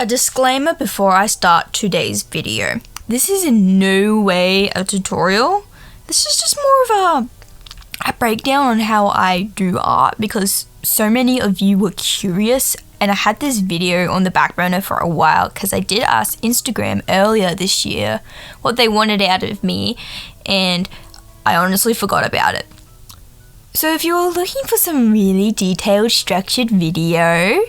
A disclaimer before I start today's video. This is in no way a tutorial. This is just more of a breakdown on how I do art because so many of you were curious and I had this video on the back burner for a while because I did ask Instagram earlier this year what they wanted out of me and I honestly forgot about it. So if you're looking for some really detailed, structured video,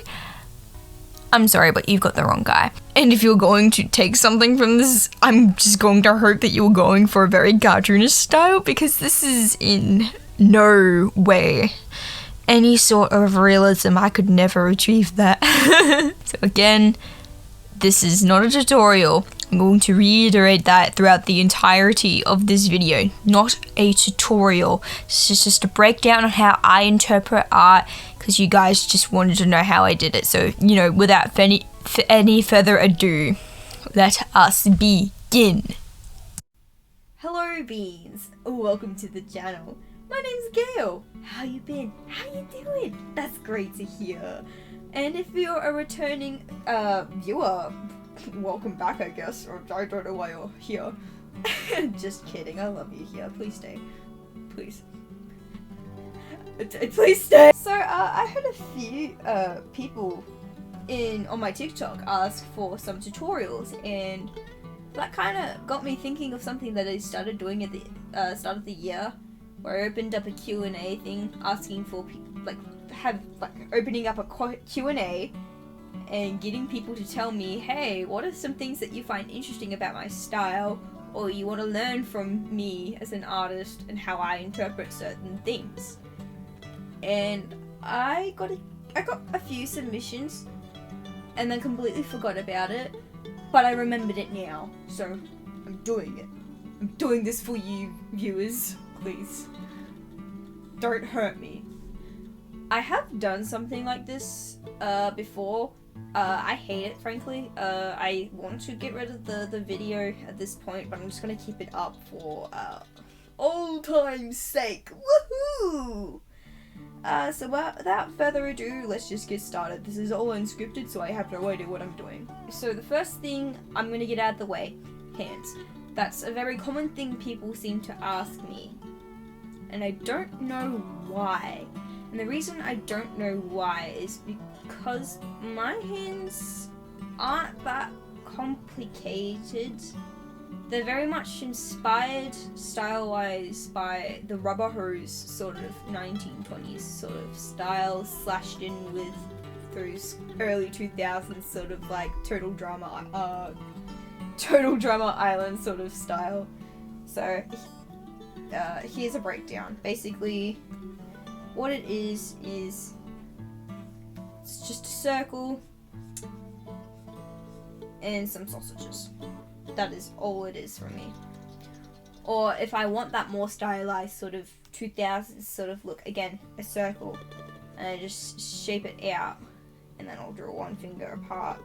I'm sorry, but you've got the wrong guy. And if you're going to take something from this, I'm just going to hope that you're going for a very cartoonish style because this is in no way any sort of realism. I could never achieve that. So again, this is not a tutorial. I'm going to reiterate that throughout the entirety of this video. Not a tutorial. This is just a breakdown on how I interpret art because you guys just wanted to know how I did it. So, you know, without any further ado, let us begin. Hello beans, welcome to the channel. My name's Gale. How you been? How you doing? That's great to hear. And if you're a returning viewer, welcome back, I guess, or I don't know why you're here. Just kidding, I love you here. Please stay. Please. Please stay. So, I had a few people on my TikTok ask for some tutorials, and that kind of got me thinking of something that I started doing at the start of the year, where I opened up a Q&A thing, asking for people, opening up a Q&A and getting people to tell me, hey, what are some things that you find interesting about my style, or you want to learn from me as an artist and how I interpret certain things. And I got a few submissions and then completely forgot about it, but I remembered it now, so I'm doing it. I'm doing this for you viewers, please. Don't hurt me. I have done something like this before. I hate it, frankly. I want to get rid of the video at this point, but I'm just gonna keep it up for old time's sake. Woohoo! So without further ado, let's just get started. This is all unscripted, so I have no idea what I'm doing. So the first thing I'm gonna get out of the way, hands. That's a very common thing people seem to ask me, and I don't know why. And the reason I don't know why is because my hands aren't that complicated. They're very much inspired, style-wise, by the rubber hose sort of 1920s sort of style, slashed in with those early 2000s sort of like Total Drama Island sort of style. So here's a breakdown. Basically, what it is it's just a circle and some sausages. That is all it is for me. Or if I want that more stylized sort of 2000s sort of look, again, a circle, and I just shape it out, and then I'll draw one finger apart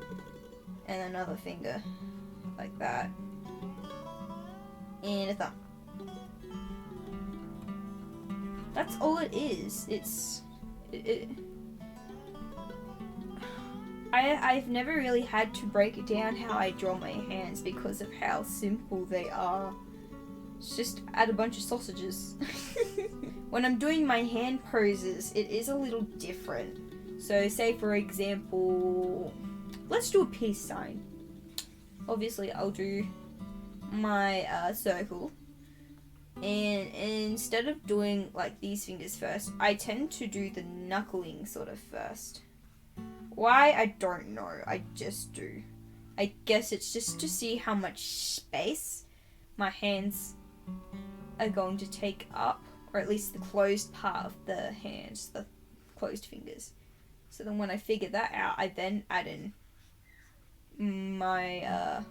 and another finger like that, and a thumb. That's all it is. I've never really had to break down how I draw my hands because of how simple they are. It's just add a bunch of sausages. When I'm doing my hand poses, it is a little different. So say for example, let's do a peace sign. Obviously I'll do my circle, and instead of doing like these fingers first, I tend to do the knuckling sort of first. Why? I don't know. I just do. I guess it's just to see how much space my hands are going to take up, or at least the closed part of the hands, the closed fingers. So then when I figure that out, I then add in my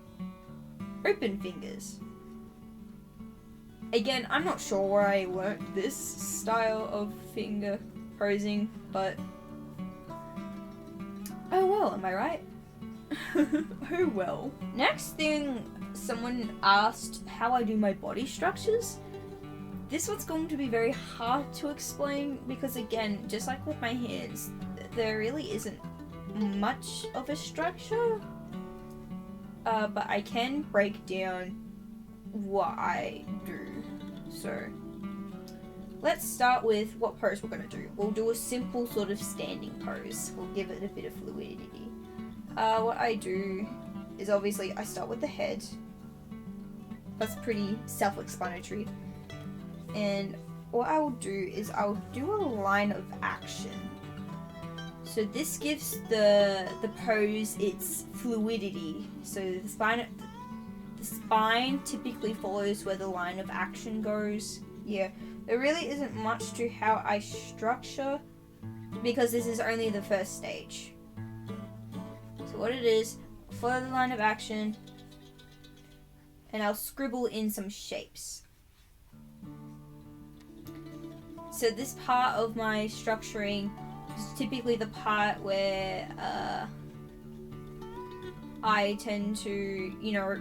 open fingers. Again, I'm not sure where I learnt this style of finger posing, but oh well, am I right? Oh well. Next thing, someone asked how I do my body structures. This one's going to be very hard to explain because, again, just like with my hands, there really isn't much of a structure. but I can break down what I do. So let's start with what pose we're going to do. We'll do a simple sort of standing pose. We'll give it a bit of fluidity. What I do is obviously I start with the head. That's pretty self-explanatory. And what I will do is I'll do a line of action. So this gives the pose its fluidity. So the spine typically follows where the line of action goes. Yeah, there really isn't much to how I structure because this is only the first stage. So what it is, follow the line of action and I'll scribble in some shapes. So this part of my structuring is typically the part where I tend to,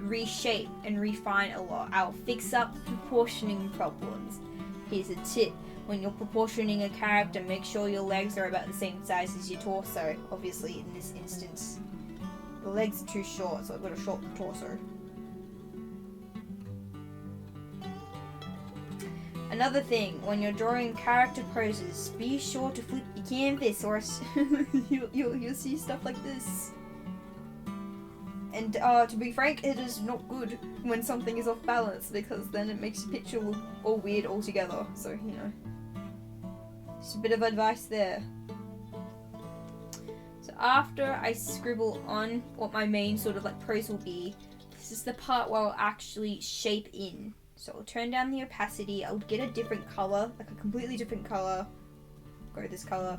reshape and refine a lot. I'll fix up proportioning problems. Here's a tip. When you're proportioning a character, make sure your legs are about the same size as your torso. Obviously, in this instance, the legs are too short, so I've got a short torso. Another thing, when you're drawing character poses, be sure to flip your canvas or you'll see stuff like this. And to be frank, it is not good when something is off balance because then it makes your picture look all weird altogether. So, just a bit of advice there. So after I scribble on what my main sort of like pose will be, this is the part where I'll actually shape in. So I'll turn down the opacity, I'll get a different color, like a completely different color, go this color,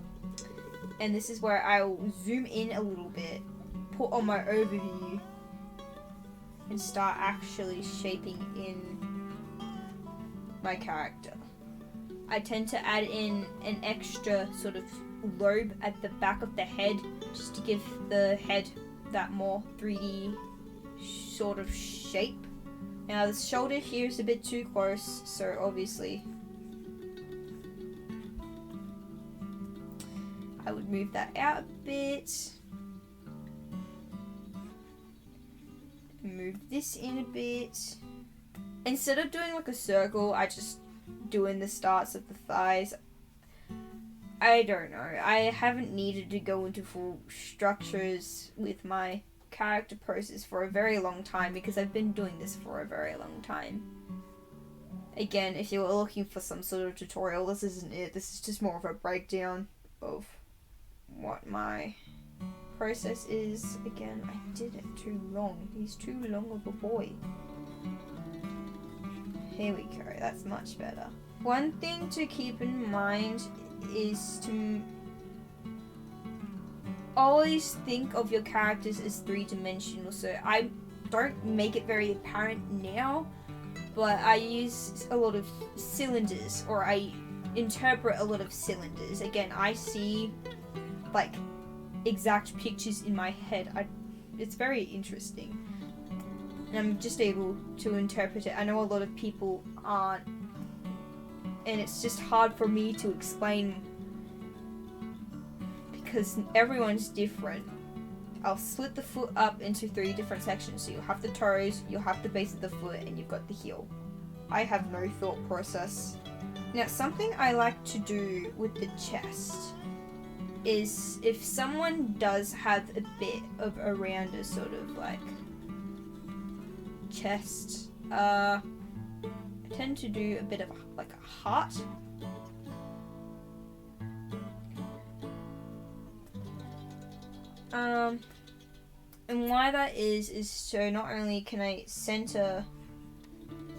and this is where I'll zoom in a little bit, put on my overview, and start actually shaping in my character. I tend to add in an extra sort of lobe at the back of the head, just to give the head that more 3D sort of shape. Now the shoulder here is a bit too close, so obviously I would move that out a bit. Move this in a bit. Instead of doing like a circle, I just do in the starts of the thighs. I don't know. I haven't needed to go into full structures with my character poses for a very long time because I've been doing this for a very long time. Again, if you're looking for some sort of tutorial, this isn't it. This is just more of a breakdown of what my process is. Again, I did it too long. He's too long of a boy. Here we go. That's much better. One thing to keep in mind is to always think of your characters as three-dimensional. So I don't make it very apparent now, but I use a lot of cylinders, or I interpret a lot of cylinders. Again, I see like exact pictures in my head. It's very interesting, and I'm just able to interpret it. I know a lot of people aren't, and it's just hard for me to explain because everyone's different. I'll split the foot up into 3 different sections. So you'll have the toes, you'll have the base of the foot, and you've got the heel. I have no thought process. Now, something I like to do with the chest is if someone does have a bit of a rounder sort of like chest, I tend to do a bit of like a heart. And why that is so not only can I center,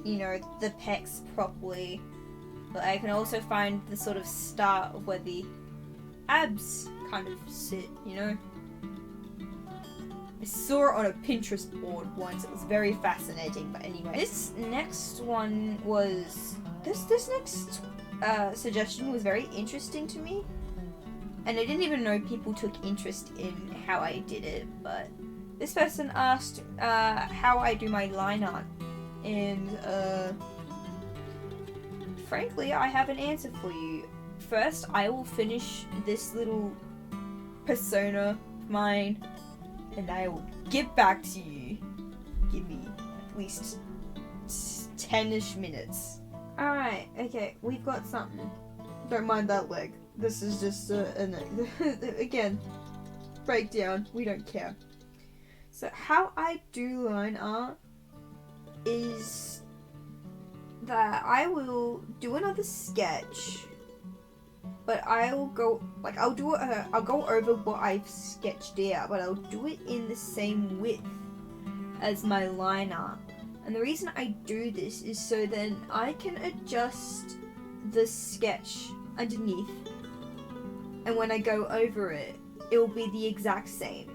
the pecs properly, but I can also find the sort of start of where the abs kind of sit, I saw it on a Pinterest board once. It was very fascinating, but anyway. This next one was... This next suggestion was very interesting to me. And I didn't even know people took interest in how I did it, but this person asked how I do my line art. And frankly, I have an answer for you. First, I will finish this little persona of mine, and I will get back to you. give me at least 10ish minutes. Alright, okay, we've got something. Don't mind that leg. This is just again, breakdown, we don't care. So how I do line art is that I will do another sketch, but I'll go over what I've sketched out, but I'll do it in the same width as my line art. And the reason I do this is so then I can adjust the sketch underneath, and when I go over it, it will be the exact same.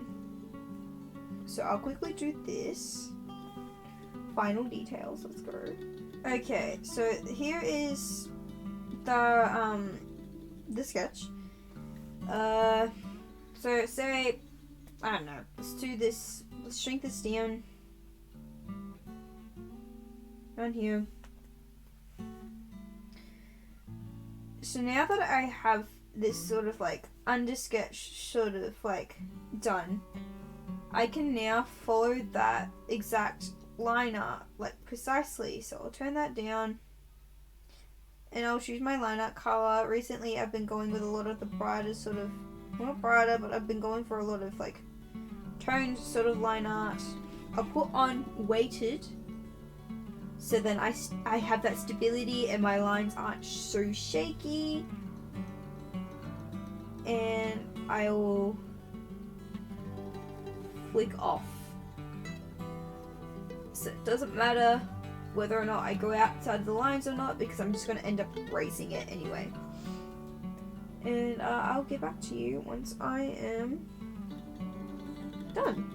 So I'll quickly do this. Final details, let's go. Okay, so here is the sketch. So say, I don't know, let's do this, let's shrink this down here. So now that I have this sort of like under sketch sort of like done, I can now follow that exact line art like precisely. So I'll turn that down and I'll choose my line art color. Recently I've been going with a lot of the brighter sort of, well, not brighter, but I've been going for a lot of like toned sort of line art. I'll put on weighted, so then I have that stability and my lines aren't so shaky. And I will flick off. So it doesn't matter whether or not I go outside of the lines or not, because I'm just going to end up erasing it anyway. And I'll get back to you once I am done.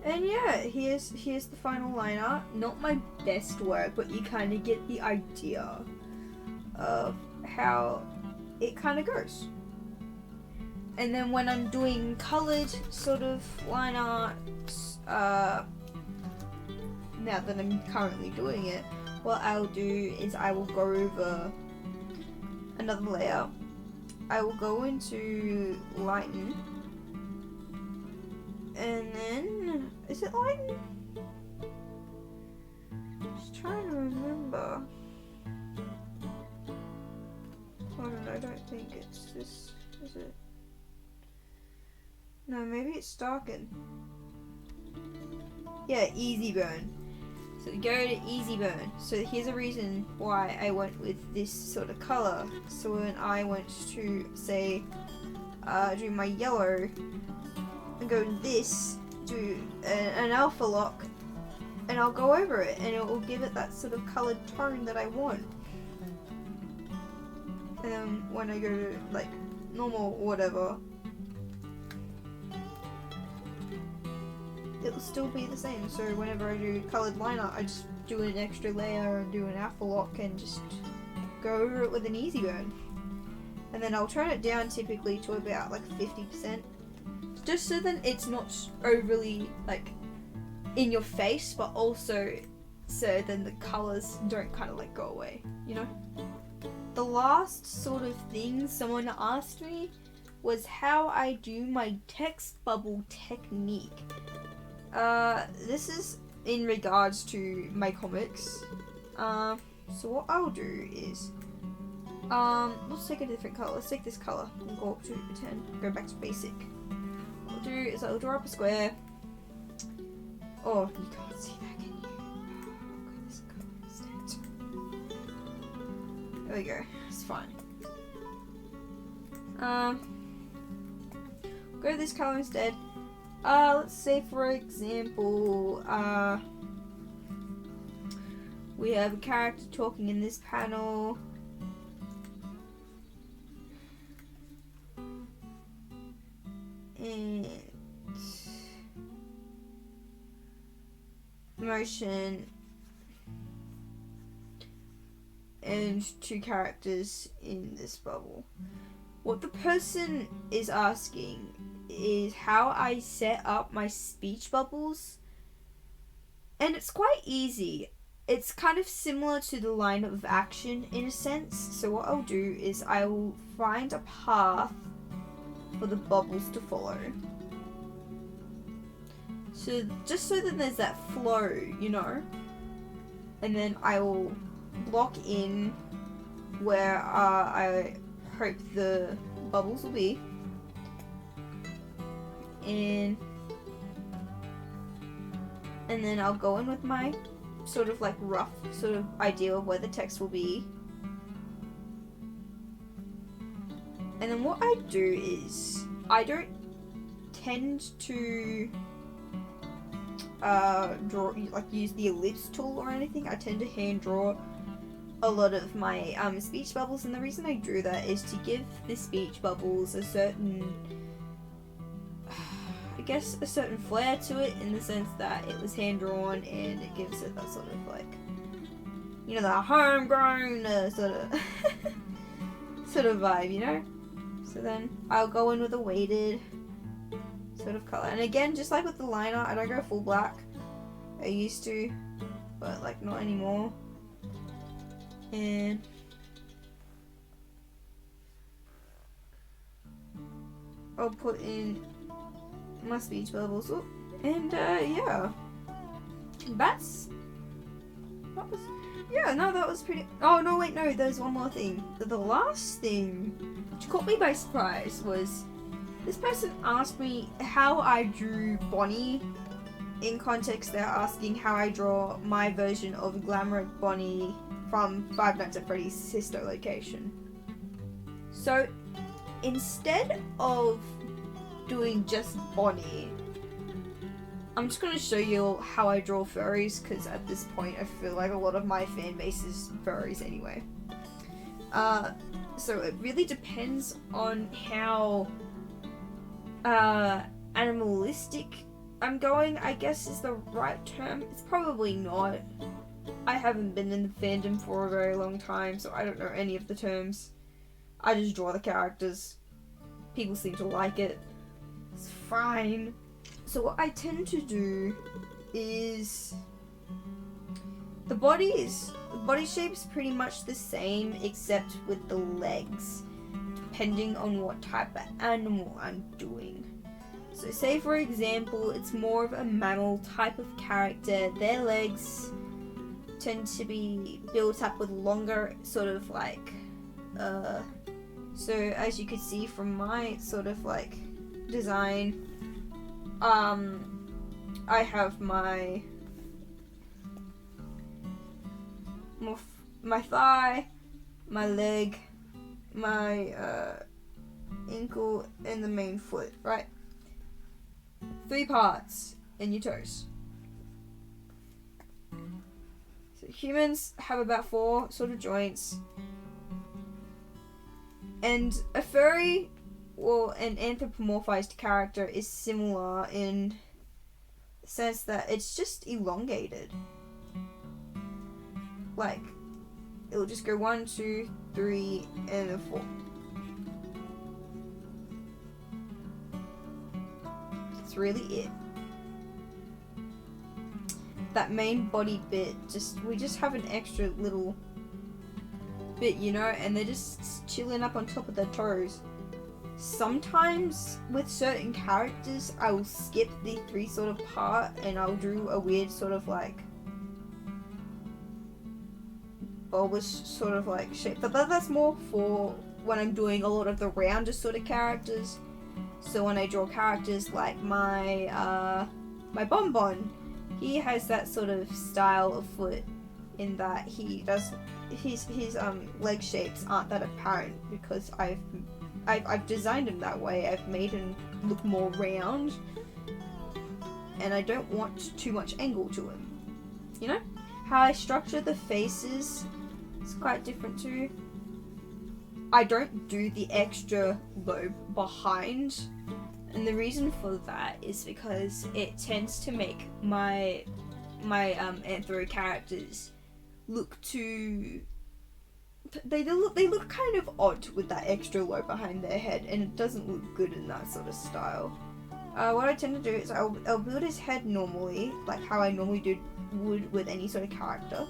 And yeah, here's the final line art. Not my best work, but you kind of get the idea of how it kind of goes. And then when I'm doing coloured sort of line art, now that I'm currently doing it, what I'll do is I will go over another layer. I will go into lighten. And then, is it lighten? Just trying to remember. I don't think it's this, is it? No, maybe it's darken. Yeah, easy burn. So go to easy burn. So here's a reason why I went with this sort of color. So when I went to say do my yellow and go to this, do an alpha lock, and I'll go over it and it will give it that sort of colored tone that I want. And then when I go to like normal or whatever, it will still be the same. So whenever I do colored line art, I just do an extra layer and do an alpha lock and just go over it with an easy burn. And then I'll turn it down typically to about like 50%, just so then it's not overly like in your face, but also so then the colors don't kind of like go away, you know? The last sort of thing someone asked me was how I do my text bubble technique. This is in regards to my comics. So what I'll do is, let's take a different color. Let's take this color and go up to 10. Go back to basic. What I'll do is I'll draw up a square. Oh, you can't see that, can you? Oh, this color instead. There we go. It's fine. Go to this color instead. Let's say for example, we have a character talking in this panel. And motion and two characters in this bubble. What the person is asking is how I set up my speech bubbles, and it's quite easy. It's kind of similar to the line of action in a sense. So what I'll do is I will find a path for the bubbles to follow. So just so that there's that flow, you know. And then I will block in where I hope the bubbles will be. And then I'll go in with my sort of like rough sort of idea of where the text will be. And then what I do is I don't tend to draw, like use the ellipse tool or anything. I tend to hand draw a lot of my speech bubbles, and the reason I do that is to give the speech bubbles a certain, I guess, a certain flair to it, in the sense that it was hand drawn and it gives it that sort of like, you know, that homegrown sort of sort of vibe, you know. So then I'll go in with a weighted sort of color, and again, just like with the liner, I don't go full black. I used to, but like not anymore. And I'll put in my speech bubbles. Oh, and yeah, that was pretty. Oh no, wait, no, there's one more thing. The last thing which caught me by surprise was this person asked me how I drew Bonnie. In context, they're asking how I draw my version of Glamour Bonnie from Five Nights at Freddy's sister location. So instead of doing just Bonnie, I'm just going to show you how I draw furries, because at this point I feel like a lot of my fan base is furries anyway. So it really depends on how animalistic I'm going, I guess is the right term. It's probably not. I haven't been in the fandom for a very long time, so I don't know any of the terms. I just draw the characters. People seem to like it. It's fine. So what I tend to do is the body shape's pretty much the same, except with the legs, depending on what type of animal I'm doing. So say for example, it's more of a mammal type of character. Their legs tend to be built up with longer sort of like, so as you could see from my sort of like design, I have my thigh, my leg, my ankle, and the main foot, right? 3 parts in your toes. So humans have about 4 sort of joints. And a furry, well, an anthropomorphized character is similar in the sense that it's just elongated. Like, it'll just go 1, 2, 3, and then 4. That's really it. That main body bit, we just have an extra little bit, you know, and they're just chilling up on top of their toes. Sometimes with certain characters I will skip the 3 sort of part and I'll do a weird sort of like bulbous sort of like shape, but that's more for when I'm doing a lot of the rounder sort of characters. So when I draw characters like my Bonbon, he has that sort of style of foot in that he does his leg shapes aren't that apparent because I've designed him that way. I've made him look more round, and I don't want too much angle to him. You know? How I structure the faces is quite different too. I don't do the extra lobe behind, and the reason for that is because it tends to make my anthro characters look too. They look kind of odd with that extra lobe behind their head, and it doesn't look good in that sort of style. What I tend to do is I'll build his head normally, like how I normally would with any sort of character.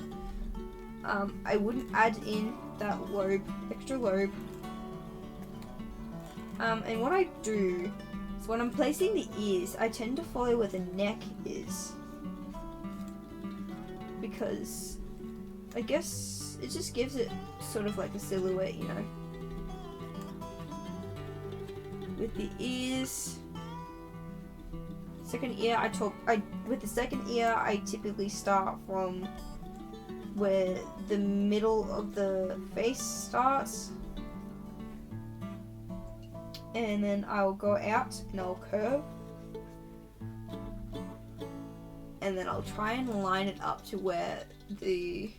I wouldn't add in that extra lobe. And what I do So when I'm placing the ears, I tend to follow where the neck is. Because I guess it just gives it sort of like a silhouette, you know. With the ears, second ear, with the second ear, I typically start from where the middle of the face starts, and then I'll go out and I'll curve, and then I'll try and line it up to where the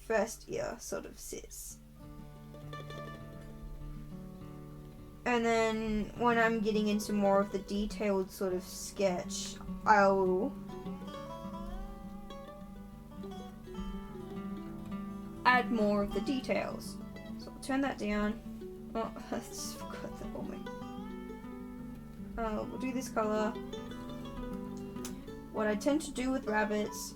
first ear sort of sits. And then when I'm getting into more of the detailed sort of sketch, I'll add more of the details. So I'll turn that down. Oh, I just forgot that. Oh my. We'll do this color. What I tend to do with rabbits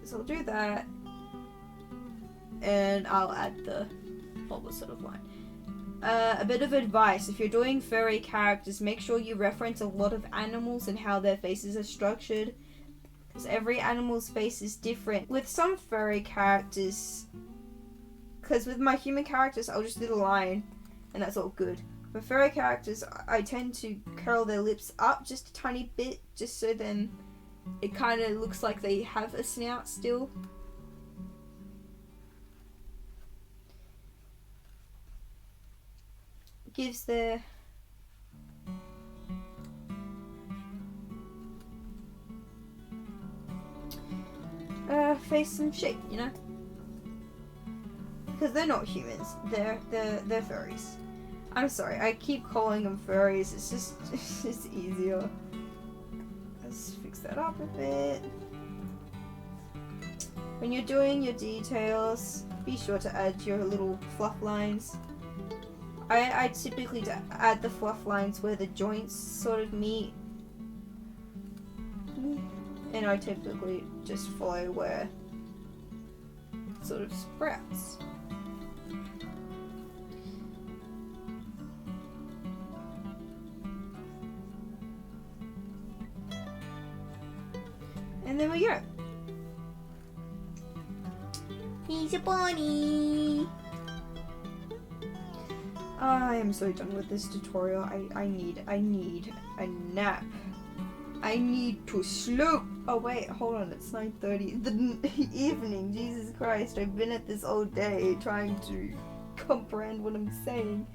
is I'll do that, and I'll add the bubble sort of line. A bit of advice: if you're doing furry characters, make sure you reference a lot of animals and how their faces are structured, because every animal's face is different. With some furry characters, because with my human characters, I'll just do the line, and that's all good. For furry characters, I tend to curl their lips up just a tiny bit, just so then it kind of looks like they have a snout still. Gives their face some shape, you know, because they're not humans, they're furries. I'm sorry, I keep calling them furries, it's just easier. Let's fix that up a bit. When you're doing your details, be sure to add your little fluff lines. I typically add the fluff lines where the joints sort of meet, and I typically just follow where it sort of sprouts. And there we go. He's a bunny. I am so done with this tutorial. I need a nap. I need to sleep. Oh wait, hold on, it's 9:30 the evening. Jesus Christ, I've been at this all day trying to comprehend what I'm saying.